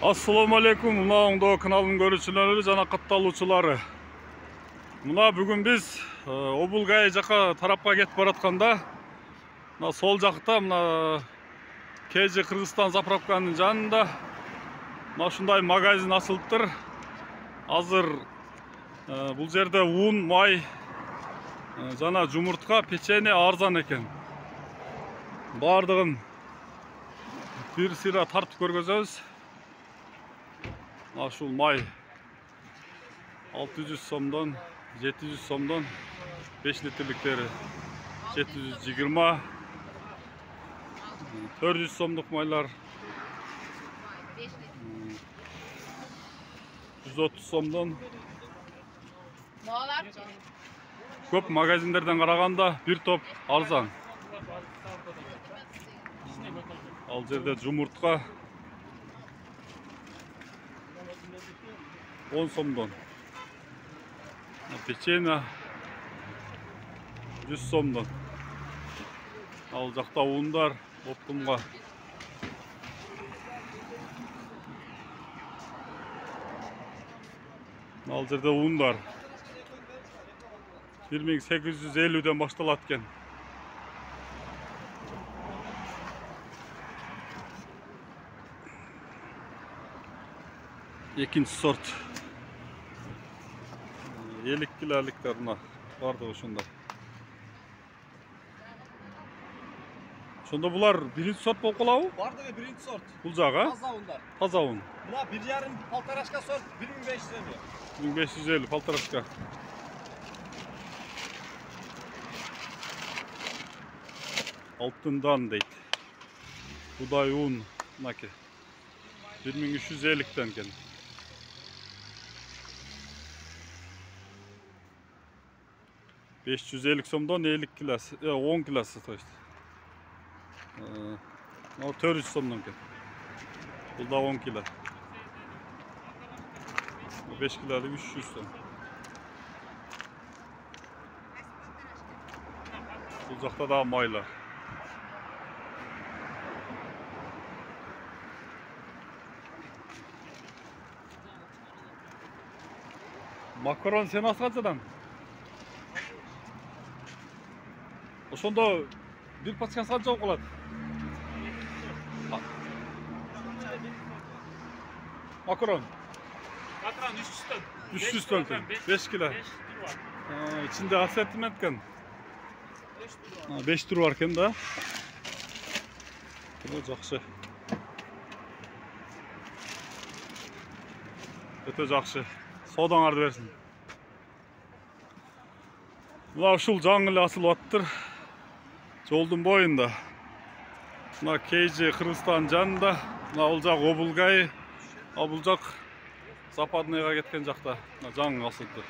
Assalamu alaikum. Muna oңдо каналын көрүүчүлөрү жана катталуучулары. Мына бүгүн биз Обулгай жака тарапка кетип баратканда, мына сол жакта мына KG Кыргызстан заправканын жанында мына ушундай магазин ачылыптыр. Азыр бул жерде ун, май жана жумуртка, печенье арзан экен. Бардыгын бир сыйра тартып көргөзөбүз. Ашул май 600 сомдон 700 сомдон 5 литрликтери 720, 400 сомдук майлар 130 сомдон. Көп магазиндерден караганда бир топ арзан. Ал жерде жумуртка 10 сомдон, печенье 100 сомдон. Ал жакта ундар оптумга ал жерде ундар 1850ден башталат экен. Экинчи сорт элик килоликтер мына бардыгы ушундай. Ошондо булар биринчи сорт болуп калабы? Бардыгы биринчи сорт. Бул жагы Таза ундар. таза ун. Мына 1,5 полторашка сорт 1550. 1550 полторашка. Алтындан дейт. Будай un мынаки 1350ден экен. 550 сомдон 50 килосы, 10 килосы, то есть. 400 сомдон экен. Бул да 10 кило. 5 килолук 300 сом. Бул жакта да майлар. Макарон сенасы канчадан? Ошондо бир пачкасы канча болуп калат? Макарон 300 тонн. 5 кило. İçinde asortiment экен. 5 түрү бар экен да. Жакшы. Өтө жакшы. Содаңарды берсин. Мына ушул жаңы эле ачылып аттыр. Жолдун боюнда. Мына KG Кыргызстан жанында. Мына бул жак Обулгай, бул жак Западныйга кеткен жакта. Мына жаңы ачылды.